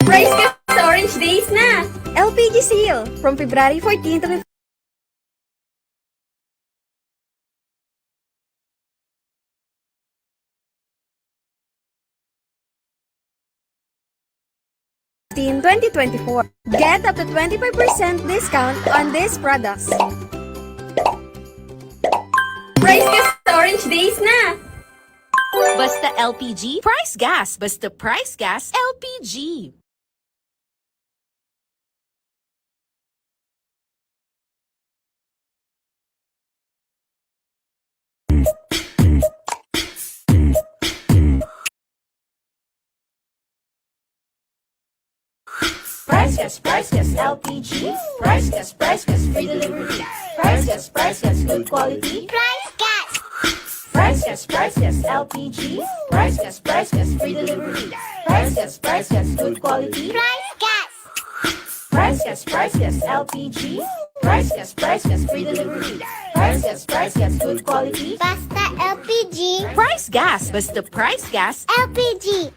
Price ka sa Orange Days na! LPG Seal from February 14 to 2024. Get up to 25% discount on these products. Price ka sa Orange Days na! Basta LPG, price gas. Basta price gas, LPG. Price gas, LPG. Price gas, free delivery. Price gas, good quality. Price gas. Price gas, LPG. Price gas, free delivery. Price gas, good quality. Price gas. Price gas, LPG. Price gas, free delivery. Price gas, good quality. Basta LPG. Price gas, basta price gas. LPG.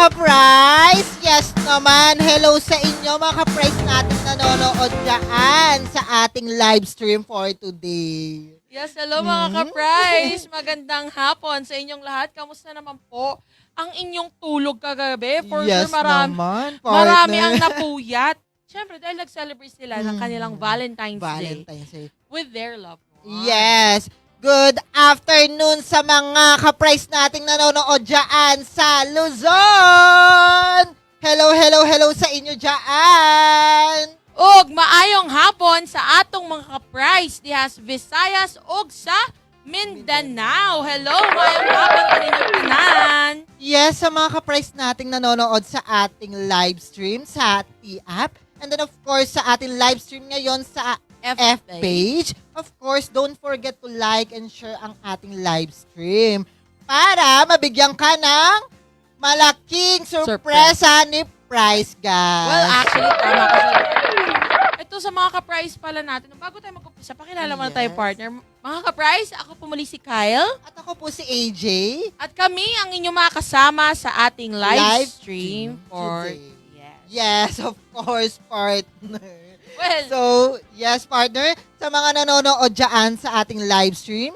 Ka-price! Yes naman, hello sa inyo mga ka-price natin nanonood dyan sa ating live stream for today. Yes, hello mga ka-price! Magandang hapon sa inyong lahat. Kamusta naman po ang inyong tulog kagabi? For yes sure, marami partner. ang napuyat. Siyempre, dahil nag-celebrate sila ng kanilang Valentine's Day with their loved ones. Yes! Good afternoon sa mga ka-price nating nanonood dyan sa Luzon! Hello sa inyo dyan! Ug maayong hapon sa atong mga ka-price dihas Visayas ug sa Mindanao. Hello, maayong hapon kaninyong tanan. Yes, sa mga ka-price nating nanonood sa ating live stream sa T-App. And then of course sa ating live stream ngayon sa F page. Of course, don't forget to like and share ang ating live stream para mabigyan ka ng malaking sorpresa ni Price Guys. Well, actually, tama ka sa... Ito sa mga ka-price pala natin. Bago tayo mag-umpisa, pakilala muna tayo, partner. Mga ka-price, ako po muli si Kyle. At ako po si AJ. At kami ang inyong mga kasama sa ating live stream for... today. Yes, of course, partner. Well, So, yes, partner, sa mga nanonood dyan sa ating live stream,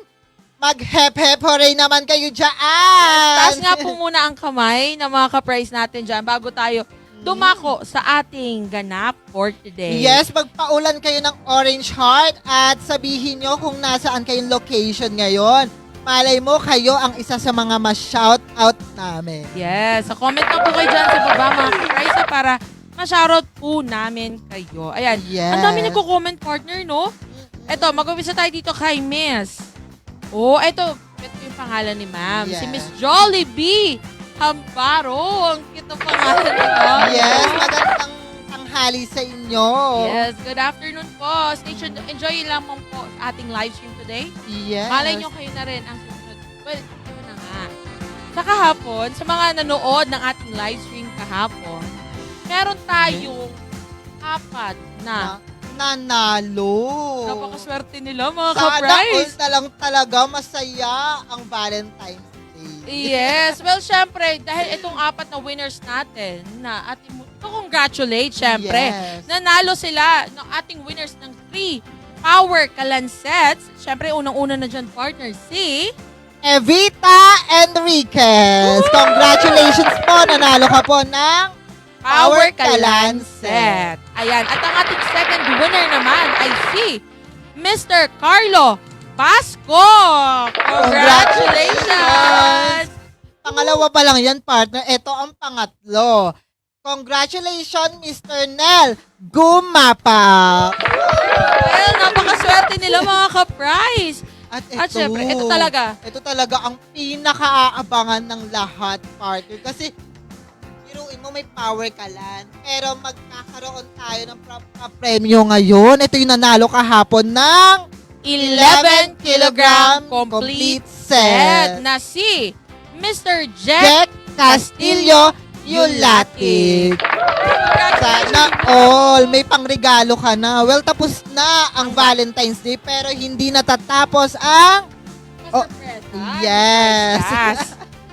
mag-hep-hep hooray naman kayo dyan! taas nga po muna ang kamay ng mga ka-price natin dyan bago tayo dumako sa ating ganap for today. Yes, magpaulan kayo ng orange heart at sabihin nyo kung nasaan kayong location ngayon. Malay mo, kayo ang isa sa mga ma-shoutout namin. Yes. So comment lang po kayo dyan sa baba mga ka-price para ma-shoutout po namin kayo. Ayan. Yes. Ang dami nagko-comment, partner, no? Eto, mag-umpisa tayo dito kay Miss. Oh, eto yung pangalan ni ma'am. Yes. Si Miss Jollibee Hamparo. Ang cute ang pangalan ni ma'am. Yes, magandang tanghali sa inyo. Yes, good afternoon po. Stay tuned. Enjoy lamang po sa ating live stream today. Yes. Malay nyo kayo na rin ang susunod. Well, yun na nga. Sa kahapon, sa mga nanood ng ating live stream kahapon, meron tayong 4 na nanalo. napakaswerte nila mga Sana all ka-prize. na lang talaga masaya ang Valentine's Day. Yes. Well, syempre, dahil itong 4 na winners natin na ating to congratulate, syempre. Yes. Nanalo sila ng ating winners ng 3 Power Kalan sets. Syempre, unang-una na dyan, partner, si Evita Enriquez. Congratulations po. Nanalo ka po ng Power Power Kalan Kalan set. Ayan. At ang ating second winner naman ay si Mr. Carlo Pasco. Congratulations! Pangalawa pa lang yan, partner. Ito ang pangatlo. Congratulations, Mr. Nel Gumapa. Well, napakaswerte nila mga ka-prize. At syempre, ito talaga. Ito talaga ang pinaka-aabangan ng lahat, partner. Kasi, biruin mo may power ka lang. Pero magkakaroon tayo ng premyo ngayon. Ito yung nanalo kahapon ng 11 kilogram complete set set. na si Mr. Jack Jack Castillo Yulatic. Sana all. May pangregalo ka na. Well, tapos na ang Valentine's Day pero hindi natatapos ang... Oh, yes.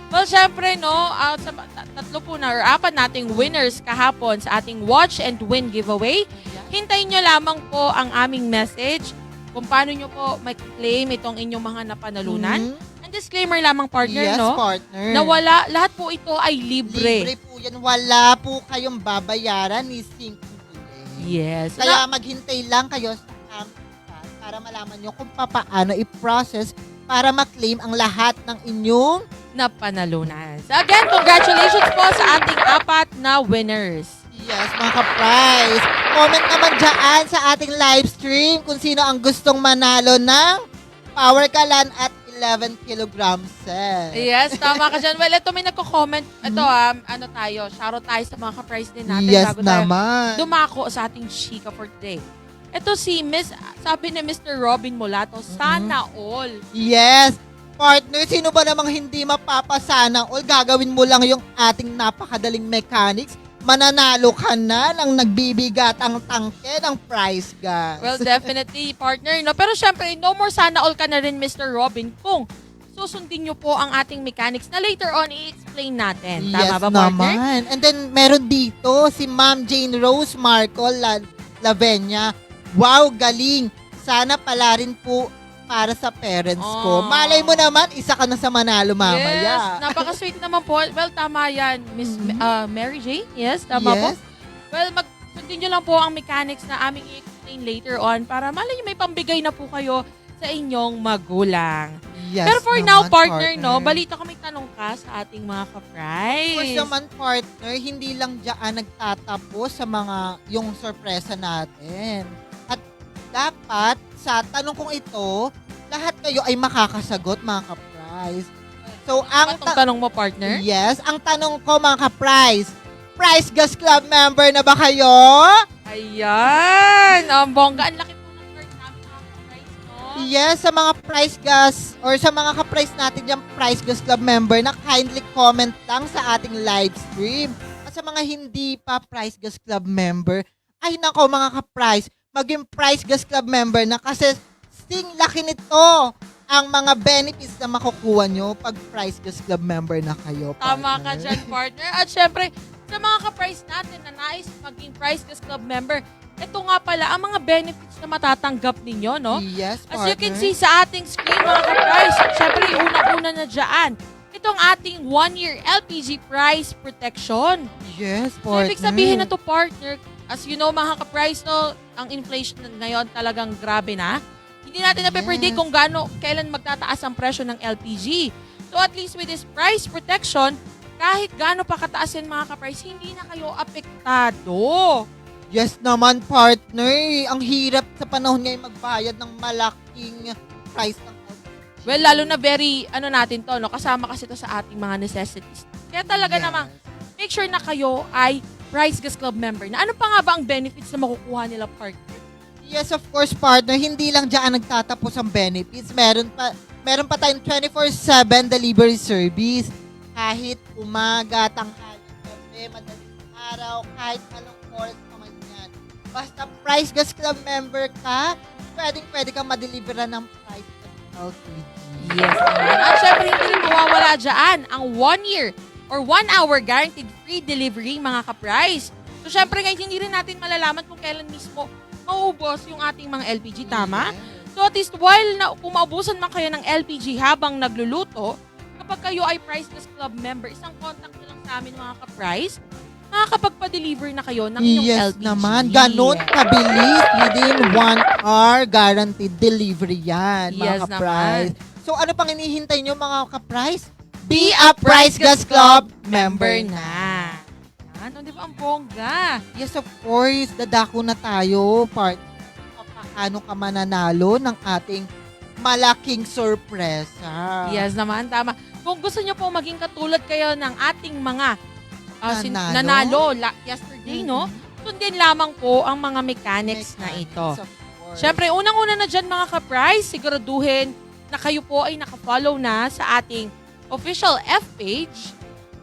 Well, syempre, no, sa tatlo po na or 4 nating winners kahapon sa ating Watch and Win giveaway, hintayin nyo lamang po ang aming message kung paano nyo po may claim itong inyong mga napanalunan. Mhm. And disclaimer lamang, partner, Yes, no? partner. Na wala, lahat po ito ay libre. Libre po yan. Wala po kayong babayaran ni Sync today. Yes. Kaya maghintay lang kayo sa Amchat para malaman nyo kung paano i-process para ma-claim ang lahat ng inyong napanalunan. So again, congratulations po sa ating 4 na winners. yes, mga ka-prize. Comment naman dyan sa ating live stream kung sino ang gustong manalo ng Power Kalan at 11 kilogram set. Yes, tama ka dyan. Well, ito may nagko-comment. Ito ano tayo, shoutout tayo sa mga ka-prize din natin. Yes bago tayo naman. dumako sa ating chika for today. Ito si Miss, sabi ni Mr. Robin Molato, sana all. Yes. Partner, sino ba namang hindi mapapasana all? Gagawin mo lang yung ating napakadaling mechanics. Mananalo ka na ng nagbibigat ang tangke ng prize, guys. Well, definitely, partner. No? Pero syempre, no more sana all ka na rin, Mr. Robin, kung susundin nyo po ang ating mechanics na later on i-explain natin. Tama Yes ba, partner? naman. And then, meron dito si Ma'am Jane Rose Marco Lavenia. Wow, galing. Sana pala rin po para sa parents ko. Oh. Malay mo naman, isa ka na sa manalo Yes, mamaya. napaka-sweet naman po. Well, tama yan, Miss Mary Jane. Yes, tama po. Yes. Well, sundin nyo lang po ang mechanics na aming i-explain later on para malay nyo may pambigay na po kayo sa inyong magulang. Yes Pero for naman, now, partner, no, balita ko may tanong ka sa ating mga Of course ka-prize. naman, partner, hindi lang dyan nagtatapos sa mga yung sorpresa natin. At dapat, sa tanong kong ito, lahat kayo ay makakasagot, mga ka-prize. So, ang Anong tanong mo, partner? Yes, ang tanong ko, mga ka-prize, Prize Gas Club member na ba kayo? Ayan! Ang bongga. Ang laki po ng card namin mga ka-prize, no? Yes, sa mga Prize Gas or sa mga ka-prize natin yung Prize Gas Club member na kindly comment lang sa ating live stream. At sa mga hindi pa Prize Gas Club member, ay nako mga ka-prize, maging Prize Gas Club member na kasi sing laki nito ang mga benefits na makukuha nyo pag Prize Gas Club member na kayo. Tama ka partner. dyan, partner. At syempre, sa mga ka-prize natin na nais maging Prize Gas Club member, ito nga pala ang mga benefits na matatanggap ninyo, no? Yes, As you can partner. see sa ating screen, mga ka-prize, syempre, yung unang-una na dyan, itong ating 1-year LPG price protection. Yes, So, partner. ibig sabihin na to, partner, as you know, mga ka-price, no, ang inflation ngayon talagang grabe na. Hindi natin nape-predict Yes. kung kailan magtataas ang presyo ng LPG. So at least with this price protection, kahit gaano pa kataas yan mga ka-price, hindi na kayo apektado. Yes naman, partner. Ang hirap sa panahon ngayon magbayad ng malaking price ng LPG. Well, lalo na very, natin to, no? Kasama kasi to sa ating mga necessities. Kaya talaga Yes. namang, make sure na kayo ay Price Gas Club member. Na ano pa nga ba ang benefits na makukuha nila, partner? Yes, of course, partner. Hindi lang dyan nagtatapos ang benefits. Meron pa tayong 24/7 delivery service. Kahit umaga, tanghali, gabi, madaling araw, kahit anong oras pa man yan. Basta Price Gas Club member ka, pwede kang madeliveran ng Price Gas LPG. Yes. At syempre, hindi rin mawawala dyan ang 1-year or 1-hour guaranteed free delivery, mga ka-price. So, syempre, ngayon, hindi rin natin malalaman kung kailan mismo mauubos yung ating mga LPG, tama? So, at least while kung maubusan man kayo ng LPG habang nagluluto, kapag kayo ay Price Gas Club member, isang contact nyo lang sa amin, mga ka-price, makakapagpa-deliver na kayo ng inyong Yes LPG. naman. Ganon kabilis. Within 1 hour, guaranteed delivery yan, Yes mga ka-price. naman. So, ano pang hinihintay nyo, mga ka-price? Be a Price Gas Club member na. Ano, di ba ang bongga? Yes, of course. Dadako na tayo, partner. Paano ka mananalo ng ating malaking sorpresa? Yes naman, tama. Kung gusto nyo po maging katulad kayo ng ating mga Nanalo? yesterday, no? Sundin lamang po ang mga mechanics na ito. Of course. Siyempre, unang-una na dyan mga ka-price, siguraduhin na kayo po ay nakafollow na sa ating official F page.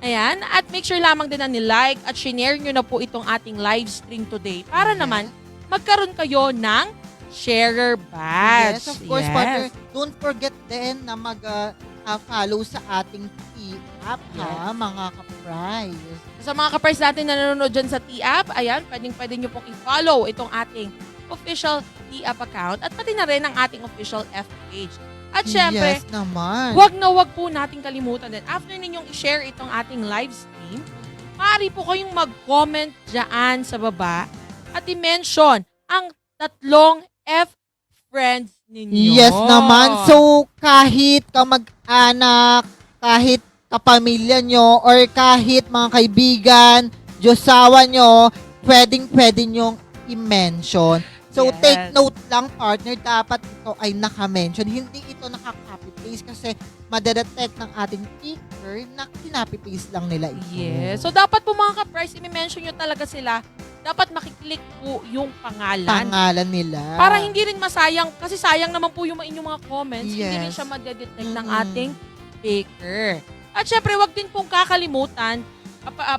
Ayan. At make sure lamang din na nilike at share nyo na po itong ating live stream today para naman magkaroon kayo ng sharer badge. Yes, of course, Yes. partner. Don't forget din na mag-follow sa ating T-app, ha, mga ka-price. Sa mga ka-price natin na nanonood dyan sa T-app, ayan, pwede nyo pong i-follow itong ating official T-app account at pati na rin ang ating official F page. At syempre, Yes naman. wag po nating kalimutan din. After ninyong i-share itong ating live stream, maaari po kayong mag-comment dyan sa baba at i-mention ang 3 F friends ninyo. Yes naman. So, kahit kamag-anak, kahit kapamilya nyo, or kahit mga kaibigan, Diyosawa nyo, pwede nyong i-mention. So, Yes. take note lang, partner, dapat ito ay naka-mention. Hindi ito naka-copy-paste kasi madedetect ng ating speaker na kinopy-paste lang nila ito. Yes. So, dapat po mga ka-price, i-mention nyo talaga sila. Dapat makiklik po yung pangalan. nila. Para hindi rin masayang, kasi sayang naman po yung inyong mga comments. Hindi rin Yes. siya madedetect ng Mm-mm. ating speaker. At syempre, wag din pong kakalimutan,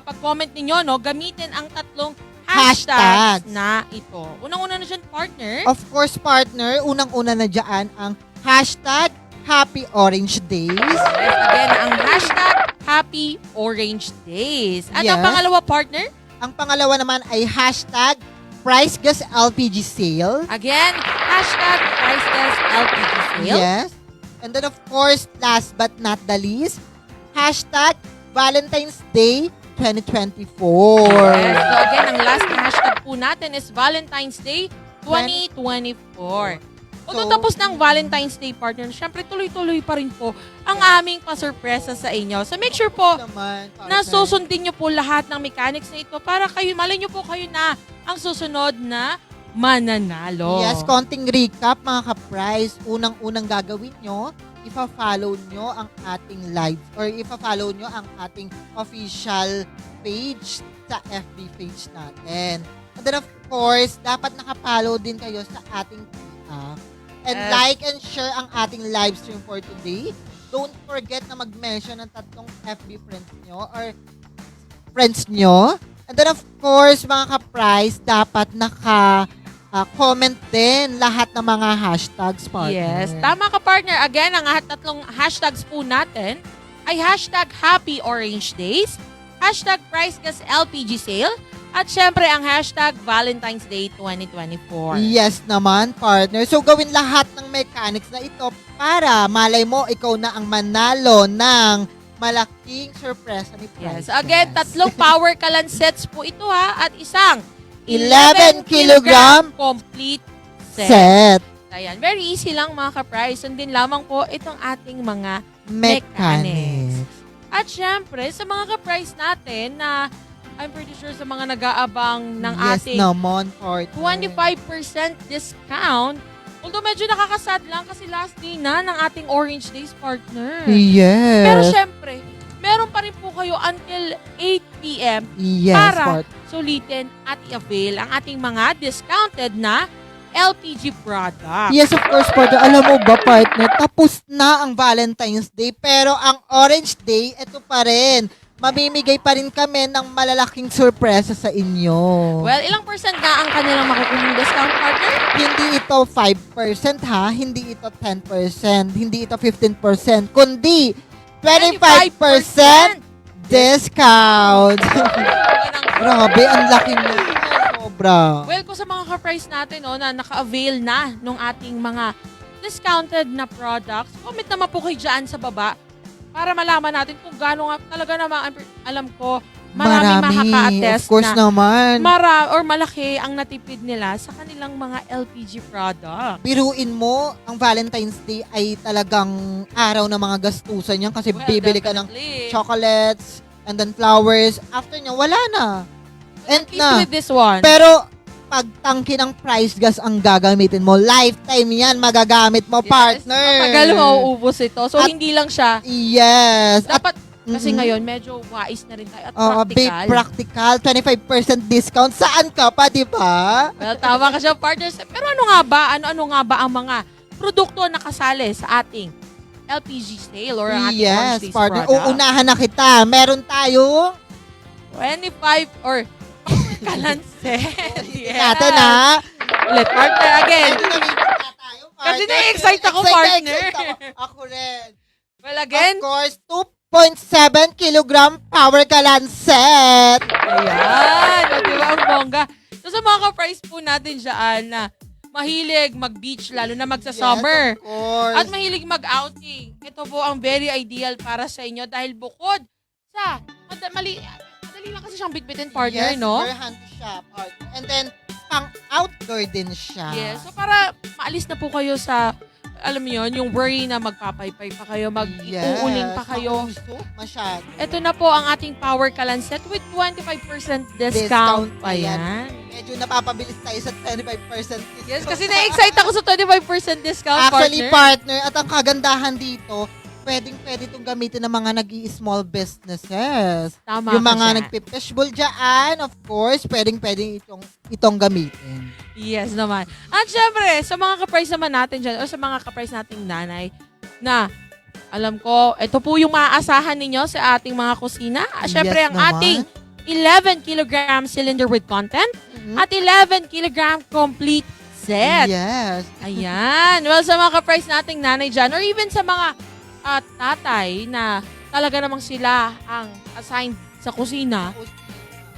pag-comment ninyo, no, gamitin ang 3 hashtags Hashtags. na ito. Unang-una na dyan, partner. Of course, partner, unang-una na dyan ang hashtag Happy Orange Days. Yes, again, ang hashtag Happy Orange Days. At ang Yes. pangalawa, partner, Ang pangalawa naman ay hashtag Price Gas LPG Sale. again, hashtag Priceless LPG Sale. Yes. And then of course, last but not the least, hashtag Valentine's Day 2024. Yes. So again, ang last na hashtag po natin is Valentine's Day 2024. Kung So, tapos ng Valentine's Day, partner, syempre tuloy-tuloy pa rin po ang aming pasurpresa sa inyo. So make sure po Naman, partner. na susundin nyo po lahat ng mechanics na ito para kayo, malay nyo po kayo na ang susunod na mananalo. Yes, konting recap mga ka-price. Unang-unang gagawin nyo, ipa-follow nyo ang ating live or ipa-follow nyo ang ating official page sa FB page natin. And then of course, dapat nakapollow din kayo sa ating app. And Yes. like and share ang ating live stream for today. Don't forget na mag-mention ng 3 FB friends nyo or friends nyo. And then of course, mga ka-price, dapat comment din lahat ng mga hashtags, partner. Yes, tama ka, partner. Again, ang 3 hashtags po natin ay hashtag Happy Orange Days, hashtag Price Gas LPG Sale, at syempre ang hashtag Valentine's Day 2024. Yes naman, partner. So, gawin lahat ng mechanics na ito para malay mo, ikaw na ang manalo ng malaking surpresa ni Price. Yes. Again, tatlong power kalan sets po ito ha. At isang 11 kilogram complete set. set. Ayan. Very easy lang mga ka-price. Sundin lamang po itong ating mga Mechanics. At syempre, sa mga ka-price natin na I'm pretty sure sa mga nag-aabang ng Yes ating naman, partner. 25% discount. Although medyo nakakasad lang kasi last day na ng ating Orange Days partner. Yes. Pero syempre, meron pa rin po kayo until 8 p.m. Yes, para partner. sulitin at i-avail ang ating mga discounted na LPG product. Yes, of course, partner. Alam mo ba, partner, tapos na ang Valentine's Day, pero ang Orange Day, ito pa rin. Mamimigay pa rin kami ng malalaking sorpresa sa inyo. Well, ilang percent nga ang kanilang makukuning discount partner? Hindi ito 5% ha, hindi ito 10%, hindi ito 15%, kundi 25% discount. Grabe, ang laki na. Sobra. Well, kung sa mga ka-price natin na naka-avail na nung ating mga discounted na products, comment naman po kayo dyan sa baba para malaman natin kung gaano nga talaga naman, alam ko, maraming makaka-attest of course na naman. malaki ang natipid nila sa kanilang mga LPG product. Biruin mo, ang Valentine's Day ay talagang araw ng mga gastusan niyan kasi Well, bibili ka ng definitely. chocolates and then flowers. After niya, wala na. And At least na. with this one. Pero, pag tangki ng price gas ang gagamitin mo, lifetime yan magagamit mo, partner. Matagal mauubos ito. So, At- hindi lang siya. Yes. At, Dapat, kasi Mhm. ngayon, medyo wais na rin tayo at Be practical. practical. 25% discount. Saan ka pa, di ba? Well, tama ka siya, partners. Pero ano nga ba? Ano nga ba ang mga produkto na kasali sa ating LPG sale or ang ating Orange Yes, Days partner. product? Uunahan na kita. Meron tayong 25 or kalanset. Yes. natin, ha? Ulit, partner, again. Medyo namimik na tayo, partner. Kasi na-excite ako, Excite na partner. excite ako. Ako rin. Well, again, Of course, 2.7 kilogram power kalanset. ayan. O, di ba ang bongga? So, sa mga ka-price po natin dyan na mahilig mag-beach, lalo na magsa-summer. Yes, of course. At mahilig mag-outing. Ito po ang very ideal para sa inyo dahil bukod sa madali lang kasi siyang bitbitin, partner, yes, no? very handy siya, partner. And then, pang-outdoor din siya. Yes. So, para maalis na po kayo sa, alam mo yun, yung worry na magpapaypay pa kayo, mag-uuling pa kayo. Gusto, masyado. Ito na po ang ating Power Kalanset with 25% discount pa yan. Medyo napapabilis tayo sa 25%. Yes, kasi na-excite ako sa 25% discount, Actually, partner. at ang kagandahan dito, pwede itong gamitin ng mga nag-i-small businesses. Tama Yung ka mga dyan. nagpipishball dyan, of course, pwedeng itong gamitin. Yes naman. At syempre, sa mga ka-price naman natin dyan, o sa mga ka-price nating nanay, na alam ko, ito po yung maaasahan ninyo sa ating mga kusina. Syempre, Yes ang naman. ating 11 kilogram cylinder with content Mhm. at 11 kilogram complete set. Yes. Ayan. Well, sa mga ka-price nating nanay dyan, or even sa mga tatay na talaga namang sila ang assigned sa kusina,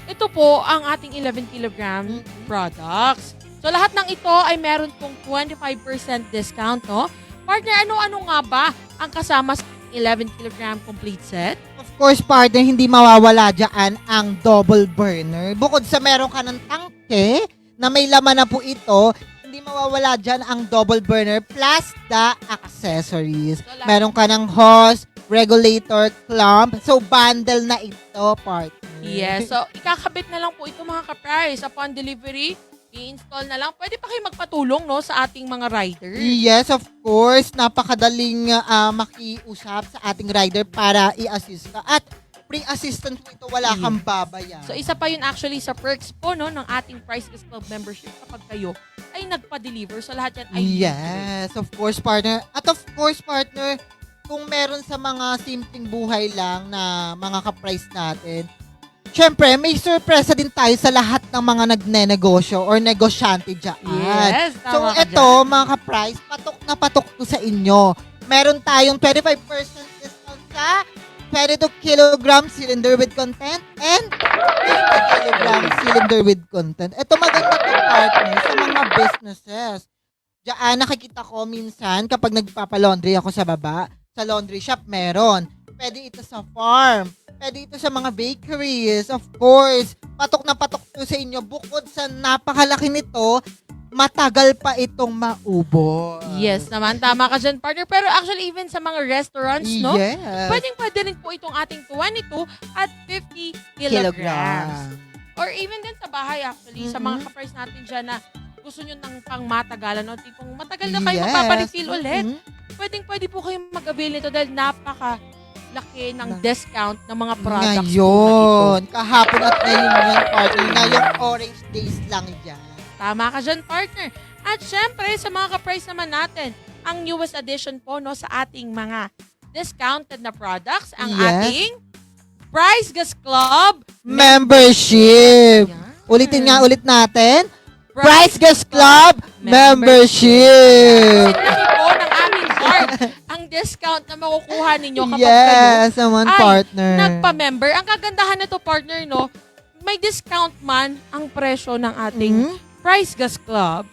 ito po ang ating 11 kilogram products. So, lahat ng ito ay meron pong 25% discount, no? Partner, ano-ano nga ba ang kasama sa 11 kilogram complete set? Of course, partner, hindi mawawala dyan ang double burner. Bukod sa meron ka ng tangke na may laman na po ito, hindi mawawala dyan ang double burner plus the accessories. Meron ka ng hose, regulator, clamp. So, bundle na ito, partner. Yes. So, ikakabit na lang po ito mga ka-price. Upon delivery, i-install na lang. Pwede pa kayo magpatulong, no, sa ating mga riders. Yes, of course. Napakadaling makiusap sa ating rider para i-assist ka. At free assistance po ito, wala kang babayan. So, isa pa yun actually sa perks po, no, ng ating Price is Club membership kapag kayo ay nagpa-deliver. So, lahat yan ay Yes, of course, partner. At of course, partner, kung meron sa mga simpleng buhay lang na mga ka-price natin, syempre, may sorpresa din tayo sa lahat ng mga nagne-negosyo or negosyante dyan. Yes, So, tama ka ito, dyan. mga ka-price, patok na patok to sa inyo. Meron tayong 25% discount sa 22 kilogram cylinder with content and 50 kilogram cylinder with content. Ito maganda to, partner, sa mga businesses. Diyan, nakikita ko minsan kapag nagpapalaundry ako sa baba, sa laundry shop meron. pwede ito sa farm, pwede ito sa mga bakeries, of course. Patok na patok to sa inyo. Bukod sa napakalaki nito, matagal pa itong maubos. Yes naman, tama ka dyan, partner. Pero actually, even sa mga restaurants, no? Yes. Pwede rin po itong ating 22 at 50 kilograms. Or even din sa bahay actually, sa mga ka-price natin dyan na gusto nyo ng pang matagalan o tipong matagal na kayo magpaparefill ulit. Pwede po kayong mag-avail nito dahil napaka-laki ng discount ng mga products Ngayon, kahapon at ngayon yan, partner. Ngayong orange days lang yan. Tama ka dyan, partner. At syempre, sa mga ka-price naman natin, ang newest addition po no, sa ating mga discounted na products, ang ating Price Gas Club Membership. Ulitin nga ulit natin. Price Gas Club Membership. Laki po ng aming card ang discount na makukuha ninyo kapag Yes, naman, ay partner. nagpa-member. Ang kagandahan nito, partner, no, may discount man ang presyo ng ating Price Gas Club.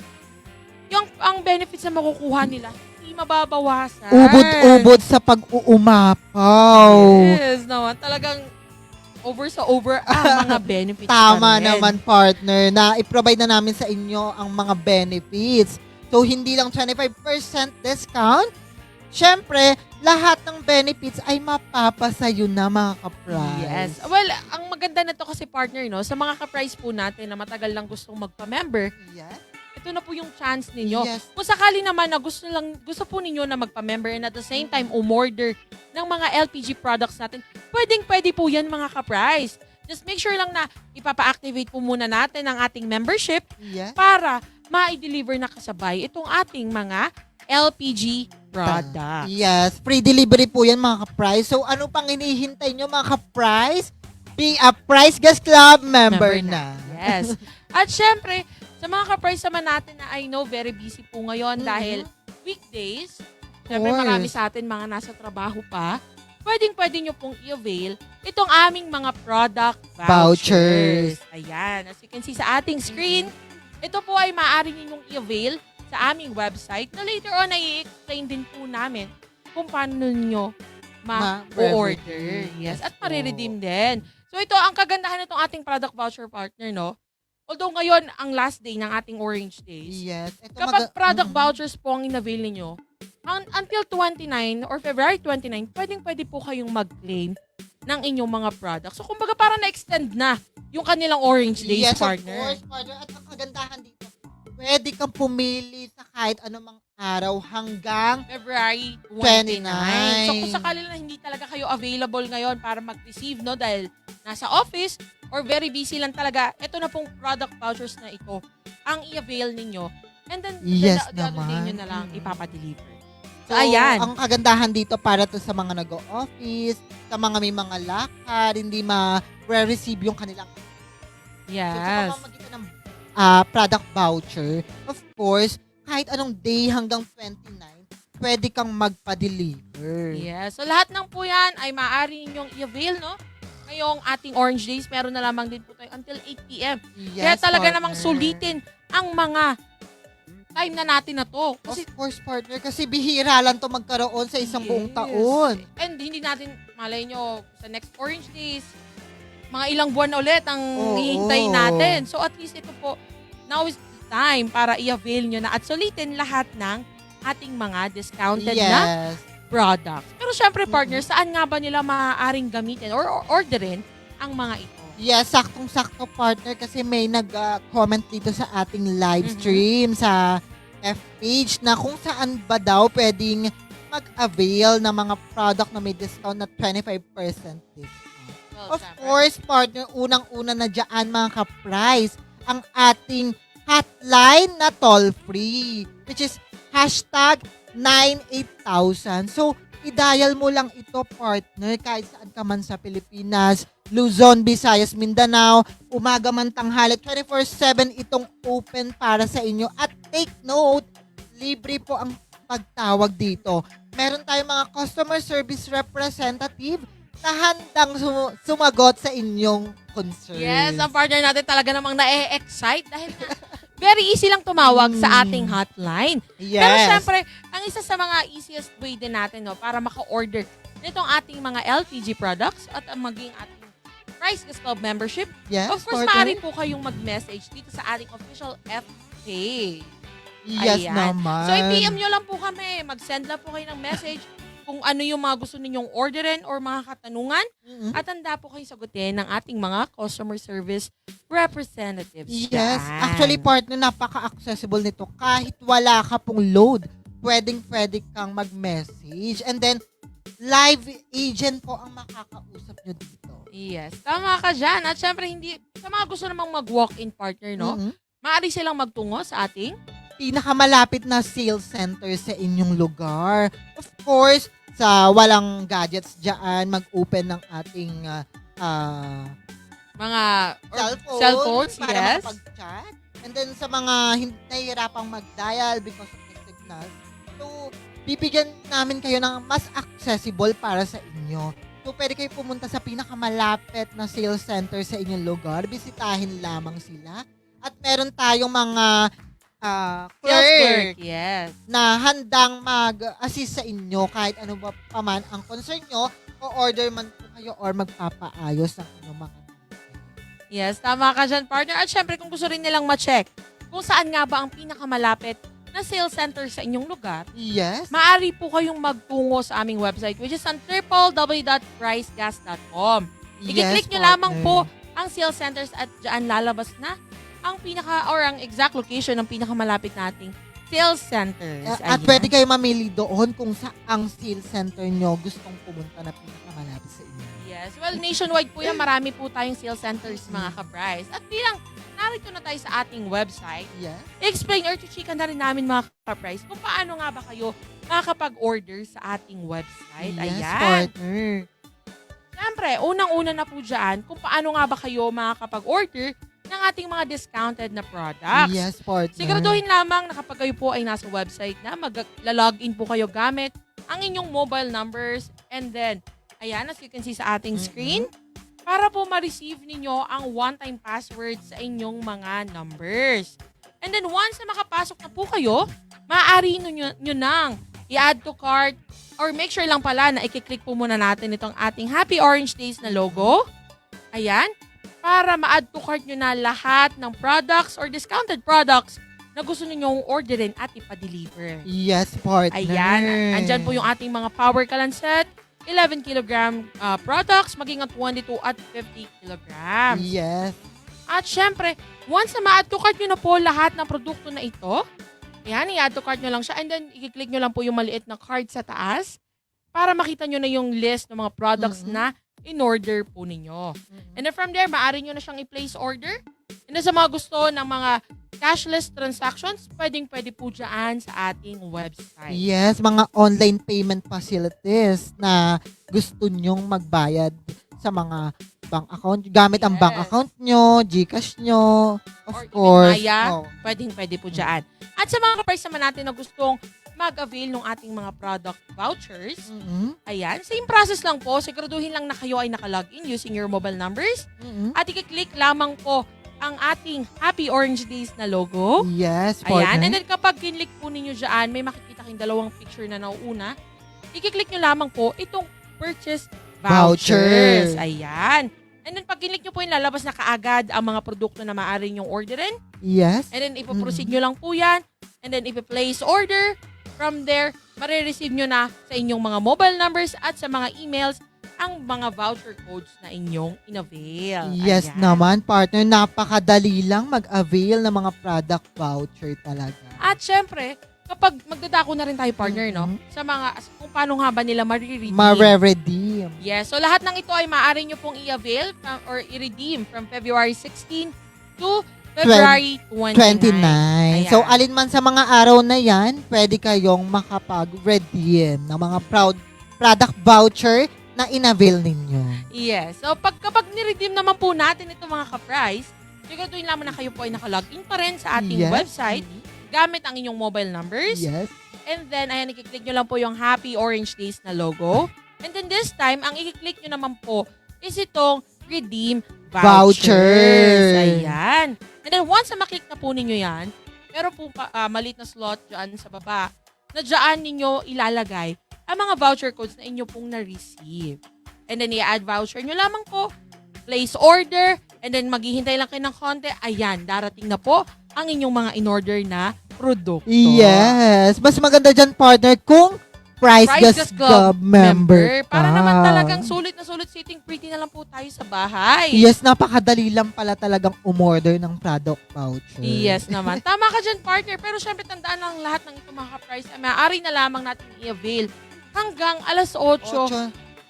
Ang benefits na makukuha nila, hindi mababawasan. Ubod-ubod sa pag-uumapaw. Yes, naman. Talagang over ang mga benefits. Tama pa rin. naman, partner, na i-provide na namin sa inyo ang mga benefits. So, hindi lang 25% discount. Siyempre, lahat ng benefits ay mapapasayo na, mga ka-price. Yes. Well, ang maganda na to kasi, partner, no, sa mga ka-price po natin na matagal lang gustong magpa-member, Yes. ito na po yung chance ninyo. Yes. Kung sakali naman na gusto po ninyo na magpa-member and at the same time umorder ng mga LPG products natin, pwede po yan, mga ka-price. Just make sure lang na ipapa-activate po muna natin ang ating membership Yes. para ma-deliver na kasabay itong ating mga LPG products. Yes. Free delivery po yan, mga ka-price. So, ano pang hinihintay nyo, mga ka-price? Be a Price Gas Club member na. Yes. At syempre, sa mga ka-price naman natin na I know very busy po ngayon dahil weekdays, syempre course. marami sa atin mga nasa trabaho pa, pwede nyo pong i-avail itong aming mga product vouchers. Ayan. As you can see sa ating screen, ito po ay maaari ninyong i-avail sa aming website na later on ay i-explain din po namin kung paano nyo ma-order. Yes. At mariredeem din. So ito, ang kagandahan nitong ating product voucher, partner, no? Although ngayon, ang last day ng ating Orange Days, Yes. Ito kapag product vouchers po ang in-avail ninyo, until 29 or February 29, pwede po kayong mag-claim ng inyong mga products. So, kumbaga parang na-extend na yung kanilang Orange Days, yes, partner. of course, partner. At ang kagandahan dito, pwede kang pumili sa kahit anumang araw hanggang February 29. 29. So, kung sakali na hindi talaga kayo available ngayon para mag-receive, no, dahil nasa office or very busy lang talaga, ito na pong product vouchers na ito ang i-avail ninyo. And then, Yes the other day naman. nyo na lang ipapadeliver. So, Ayan. ang kagandahan dito para to sa mga nag-o-office, sa mga may mga lakad, hindi ma-receive yung kanilang. So, sa Yes. pamamagitan ng product voucher, of course, kahit anong day hanggang 29, pwede kang magpa-deliver. Yes. So, lahat ng po yan ay maaari ninyong i-avail, no? Ngayong ating Orange Days, meron na lamang din po tayo until 8 p.m. Yes, Kaya talaga partner. namang sulitin ang mga time na natin na to. Kasi Of course, partner, kasi bihira lang to magkaroon sa isang buong Yes. taon. And hindi natin, malay nyo, sa next Orange Days, mga ilang buwan na ulit ang Oo. hihintayin natin. So at least ito po, now is the time para i-avail nyo na at sulitin lahat ng ating mga discounted na Yes. products. Pero syempre, partner, saan nga ba nila maaaring gamitin or orderin ang mga ito? Yes, saktong-sakto, partner, kasi may nag-comment dito sa ating live stream sa F-page na kung saan ba daw pwedeng mag-avail ng mga product na may discount na 25% discount. Well, Of syempre, course, partner, unang-una na dyan, mga ka-price, ang ating hotline na toll-free, which is hashtag 98,000. So, i-dial mo lang ito, partner, kahit saan ka man sa Pilipinas, Luzon, Visayas, Mindanao, umaga man tanghali, 24/7 itong open para sa inyo. At take note, libre po ang pagtawag dito. Meron tayong mga customer service representative na handang sumagot sa inyong concerns. yes, ang partner natin talaga namang na-excite dahil nga, very easy lang tumawag sa ating hotline. Yes. Pero syempre, ang isa sa mga easiest way din natin, no, para maka-order nitong ating mga LPG products at ang maging ating Price Gas Club membership. Yes, Of course, partner. maaari po kayong mag-message dito sa ating official FB. Yes Ayan. naman. So, i-PM nyo lang po kami. Mag-send lang po kayo ng message kung ano yung mga gusto ninyong orderin or mga katanungan. Mm-mm. At handa po kayo sagutin ng ating mga customer service representatives. Yes. dyan. Actually, partner, napaka-accessible nito. Kahit wala ka pong load, pwede kang mag-message. And then, live agent po ang makakausap nyo dito. Yes, tama ka dyan. At syempre, hindi, sa mga gusto namang mag-walk-in partner, no? Mm-mm. Maaari silang magtungo sa ating Pinakamalapit na sales center sa inyong lugar. Of course, sa walang gadgets dyan, mag-open ng ating mga cellphones para yes. makapag-chat. And then sa mga nahihirapang mag-dial because of the signal, so bibigyan namin kayo ng mas accessible para sa inyo. So pwede kayo pumunta sa pinakamalapit na sales center sa inyong lugar, bisitahin lamang sila. At meron tayong mga Sales clerk clerk, yes. na handang mag-assist sa inyo kahit ano ba paman ang concern nyo, o order man po kayo or magpapaayos ng inyong mga Yes, tama ka dyan, partner. At syempre, kung gusto rin nilang ma-check kung saan nga ba ang pinakamalapit na sales center sa inyong lugar, Yes. maaari po kayong magtungo sa aming website, which is on www.pricegas.com. I-click nyo lamang po ang sales centers at dyan lalabas na ang ang exact location ng pinakamalapit nating sales centers. At Ayan. pwede kayo mamili doon kung saang sales center nyo gustong pumunta na pinakamalapit sa inyo. Yes. Well, nationwide po yan. Marami po tayong sales centers, mga ka-price. At bilang narito na tayo sa ating website, Yes. explain or chika na rin namin, mga ka-price, kung paano nga ba kayo makakapag-order sa ating website. Yes, Ayan. partner. Siyempre, unang-una na po dyan, kung paano nga ba kayo makakapag-order ng ating mga discounted na products. Yes, partner. Siguraduhin lamang na kapag kayo po ay nasa website na, mag-login po kayo gamit ang inyong mobile numbers, and then, ayan, as you can see sa ating screen, para po ma-receive ninyo ang one-time password sa inyong mga numbers. And then, once na makapasok na po kayo, maaari nyo nang i-add to cart, or make sure lang pala na i-click po muna natin itong ating Happy Orange Days na logo. Ayan. Para ma-add to cart nyo na lahat ng products or discounted products na gusto ninyong orderin at ipa-deliver. Yes, partner. Ayan. Andyan po yung ating mga Power Kalan set, 11 kilogram products, maging ang 22 at 50 kilograms. Yes. At syempre, once na ma-add to cart nyo na po lahat ng produkto na ito, ayan, i-add to cart nyo lang siya, and then i-click nyo lang po yung maliit na card sa taas para makita nyo na yung list ng mga products na in-order po ninyo. And then from there, maaari nyo na siyang i-place order. And then sa mga gusto ng mga cashless transactions, pwede po dyan sa ating website. Yes, mga online payment facilities na gusto nyong magbayad sa mga bank account. Gamit ang bank Yes. account nyo, GCash nyo, of Or even course. Maya, Oh. pwede po dyan. At sa mga kapars naman natin na gustong mag-avail ng ating mga product vouchers, Mhm. ayan, same process lang po. Siguraduhin lang na kayo ay nakalogin using your mobile numbers. Mhm. At i-click lamang po ang ating Happy Orange Days na logo. Yes, Ayan. partner. And then kapag kinlik po ninyo dyan, may makikita kayong dalawang picture na nauuna. I-click nyo lamang po itong purchase vouchers. Voucher. Ayan. And then pag kinlik nyo po yung lalabas na kaagad ang mga produkto na maaari nyong orderin. Yes. And then ipoproceed nyo lang po yan. And then ipi-place order. From there, marireceive nyo na sa inyong mga mobile numbers at sa mga emails ang mga voucher codes na inyong in-avail. Yes Ayan. naman, partner. Napakadali lang mag-avail ng mga product voucher talaga. At syempre, kapag magdadako na rin tayo, partner, no? Sa mga, kung paano nga ba nila mariredeem. Mare-redeem. Yes. So, lahat ng ito ay maaari nyo pong i-avail or i-redeem from February 16 to February 29. 29. So, alin man sa mga araw na yan, pwede kayong makapag-redeem ng mga product voucher na in-avail ninyo. Yes. So, kapag ni-redeem naman po natin ito, mga ka-price, siguraduhin lamang na kayo po ay nakalogin pa rin sa ating Yes. website gamit ang inyong mobile numbers. Yes. And then, ayan, i-click nyo lang po yung Happy Orange Days na logo. And then this time, ang i-click nyo naman po is itong Redeem Voucher. Vouchers. Ayan. And then, once na maklik na po ninyo yan, meron po maliit na slot dyan sa baba na dyan ninyo ilalagay ang mga voucher codes na inyo pong na-receive. And then, i-add voucher nyo lamang po, place order, and then maghihintay lang kayo ng konti. Ayan, darating na po ang inyong mga in-order na produkto. Yes. Mas maganda dyan, partner, kung Price Gas Club member ka. Para naman talagang sulit na sulit, sitting pretty na lang po tayo sa bahay. Yes, napakadali lang pala talagang umorder ng product voucher. Yes naman. Tama ka dyan, partner. Pero syempre, tandaan lang lahat ng ito mga ka-price. Maaari na lamang natin i-avail hanggang alas 8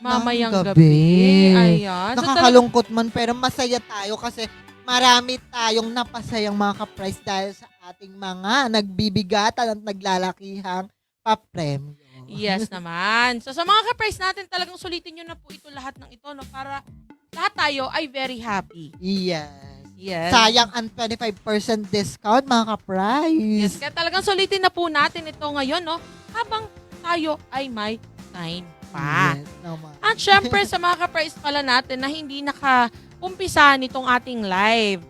mamayang gabi. Ayan. So, Nakakalungkot man, pero masaya tayo kasi marami tayong napasayang mga ka-price dahil sa ating mga nagbibigatan at naglalakihang papremyo. yes naman. So sa mga ka-price natin, talagang sulitin nyo na po ito lahat ng ito, no, para lahat tayo ay very happy. Yes. Yes. Sayang ang 25% discount, mga ka-price. Yes, kaya talagang sulitin na po natin ito ngayon, no, habang tayo ay may time pa. Yes, naman. At syempre, sa mga ka-price pala natin na hindi naka-umpisa nitong ating live.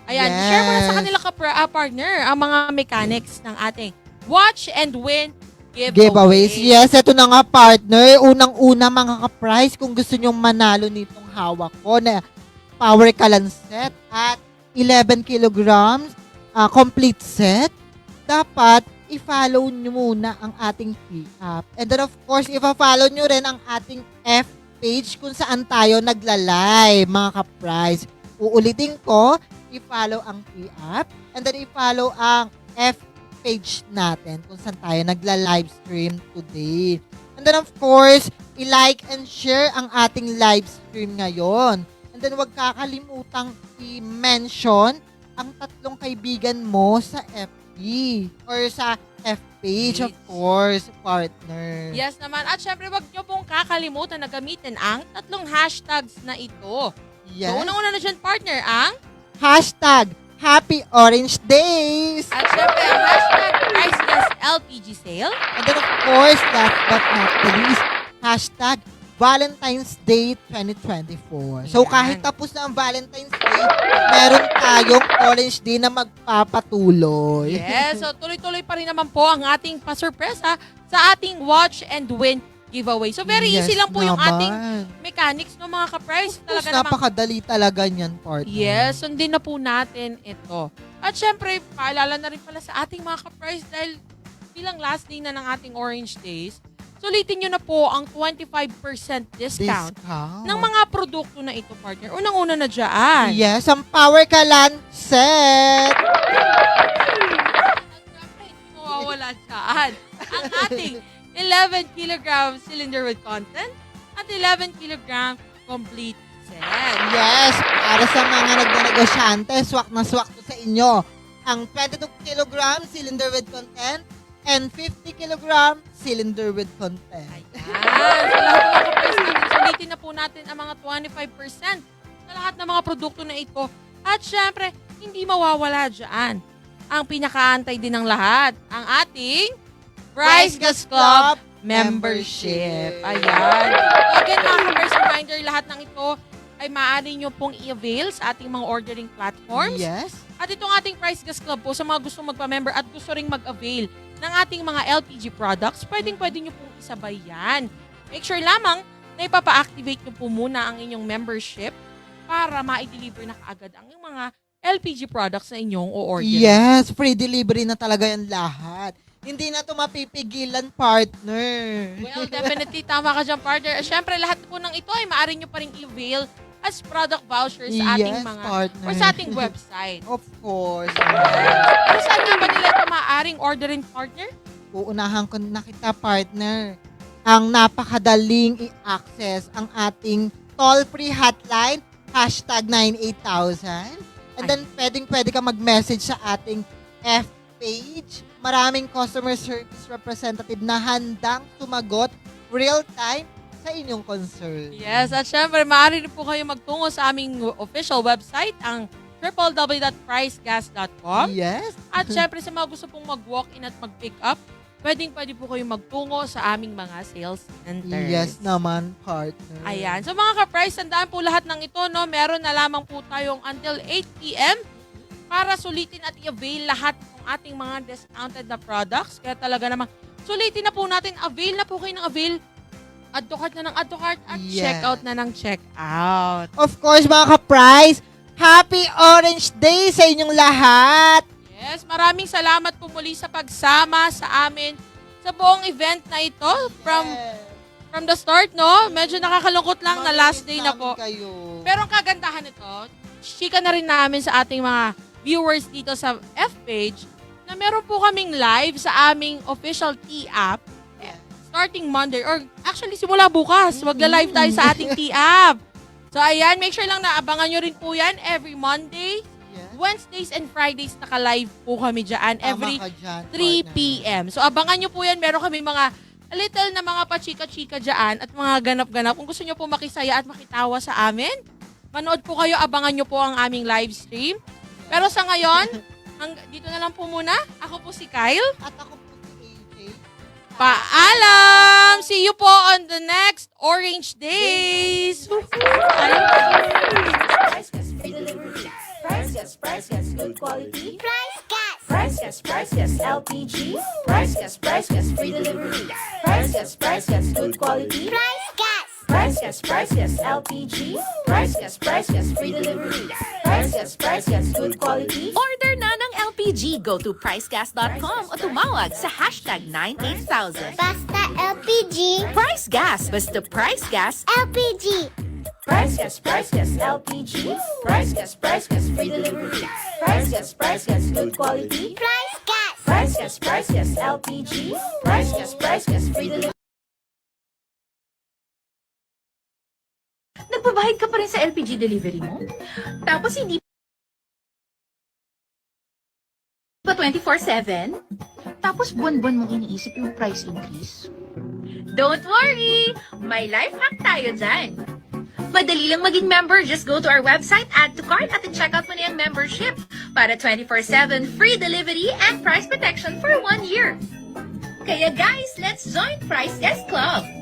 Ayan, Yes. share mo na sa kanila partner ang mga mechanics ng ating Watch and Win Giveaways. Yes, ito na nga, partner. Unang-una, mga ka-price, kung gusto nyong manalo nitong hawak ko na power kalan set at 11 kilograms complete set, dapat i-follow nyo muna ang ating P-App. And then, of course, i-follow nyo rin ang ating F page kung saan tayo nagla-live, mga ka-price. Uulitin ko, i-follow ang P-App and then i-follow ang F page natin kung saan tayo nagla-live stream today. And then, of course, i-like and share ang ating live stream ngayon. And then, huwag kakalimutang i-mention ang 3 kaibigan mo sa FB or sa F page, of course, partner. Yes naman. At syempre, wag nyo pong kakalimutan na gamitin ang 3 hashtags na ito. Yes. So, unang-una na dyan, partner, ang Hashtag Happy Orange Days! at syempre, ang hashtag PriceGasLPG Sale. And then, of course, last but not the least, hashtag Valentine's Day 2024. So, Ayan. kahit tapos na ang Valentine's Day, meron tayong Orange Day na magpapatuloy. Yes, so tuloy-tuloy pa rin naman po ang ating pasurpresa sa ating Watch and Win giveaway. So, very Yes easy lang po yung ating naman. mechanics no mga ka-price. Mas Talaga namang napakadali talaga niyan, partner. yes, sundin na po natin ito. At syempre, paalala na rin pala sa ating mga ka-price dahil bilang last day na ng ating Orange Days, sulitin nyo na po ang 25% discount ng mga produkto na ito, partner. Unang-una na dyan. Yes, ang Power Kalan set. At syempre, hindi mawawala dyan ang ating 11 kilogram cylinder with content at 11 kilogram complete set. Yes, para sa mga nagnegosyante, swak na swak to sa inyo. Ang 22 kilogram cylinder with content and 50 kilogram cylinder with content. Ayan. Sa lahat ng mga ka-price natin, sulitin na po natin ang mga 25% sa lahat ng mga produkto na ito. At syempre, hindi mawawala dyan ang pinakaantay din ng lahat, ang ating Price Gas Club membership. Ayan. So again, mga ka-price reminder, lahat ng ito ay maaari nyo pong i-avail sa ating mga ordering platforms. Yes. At itong ating Price Gas Club po, sa mga gusto magpa-member at gusto ring mag-avail ng ating mga LPG products, pwedeng-pwede nyo pong isabay yan. Make sure lamang na ipapa-activate nyo po muna ang inyong membership para ma-deliver na kaagad ang mga LPG products na inyong o-order. Yes, free delivery na talaga yan lahat. Hindi na ito mapipigilan, partner. Well, definitely, tama ka dyan, partner. Siyempre, lahat po ng ito ay maaari nyo pa rin i-avail as product vouchers sa ating Yes, mga partner. or sa ating website. Of course. Pero saan nga ba nila ito maaaring orderin, partner? Uunahan ko na kita, partner. Ang napakadaling i-access ang ating toll-free hotline, hashtag 98000. And then, pwede ka mag-message sa ating F page. Maraming customer service representative na handang sumagot real-time sa inyong concern. Yes, at syempre, maaari rin po kayo magtungo sa aming official website, ang www.pricegas.com. Yes. At syempre, sa mga gusto pong mag-walk-in at mag-pick up, pwede po kayo magtungo sa aming mga sales centers. Yes naman, partner. Ayan. So mga ka-price, tandaan po lahat ng ito, no? Meron na lamang po tayong until 8 p.m. para sulitin at i-avail lahat ng ating mga discounted na products. Kaya talaga namang sulitin na po natin. Avail na po kayo ng avail. Add to cart na ng add to cart at Yes. check out na ng check out. Of course, mga ka-prize, Happy Orange Day sa inyong lahat! Yes, maraming salamat po muli sa pagsama sa amin sa buong event na ito. From the start, no? Medyo nakakalungkot lang na last day na po. Kayo. Pero ang kagandahan nito, chika na rin namin sa ating mga viewers dito sa F-page na meron po kaming live sa aming official T-app starting Monday or actually simula bukas. Magla-live tayo sa ating T-app. So ayan, make sure lang na abangan nyo rin po yan every Monday, Yes. Wednesdays and Fridays naka-live po kami dyan every Tama ka dyan, 3 partner. p.m. So abangan nyo po yan. Meron kami mga little na mga pachika-chika dyan at mga ganap-ganap. Kung gusto nyo po makisaya at makitawa sa amin, manood po kayo, abangan nyo po ang aming live stream. Pero sa ngayon, dito na lang po muna. Ako po si Kyle. At ako po si AJ. Paalam! See you po on the next Orange Days! Price Gas, free delivery. Price Gas, good quality. Price Gas. Price Gas, LPG. Price Gas, free delivery. Price Gas, good quality. Price Gas. Price Gas, LPG. Price Gas, free delivery. Price Gas, good quality. Order na ng LPG. Go to pricegas.com o tumawag sa hashtag 98000. Basta LPG. Price Gas. Basta Price Gas. LPG. Price Gas, LPG. Price Gas, free delivery. Price Gas, good quality. Price Gas. Price Gas, LPG. Price Gas, free delivery. Nagbabayad ka pa rin sa LPG delivery mo? Tapos hindi pa 24/7? Tapos buwan-buwan mong iniisip yung price increase? Don't worry! May life hack tayo dyan! Madali lang maging member. Just go to our website, add to cart, at check out mo na yung membership para 24/7 free delivery and price protection for 1 year. Kaya guys, let's join Price Gas Club!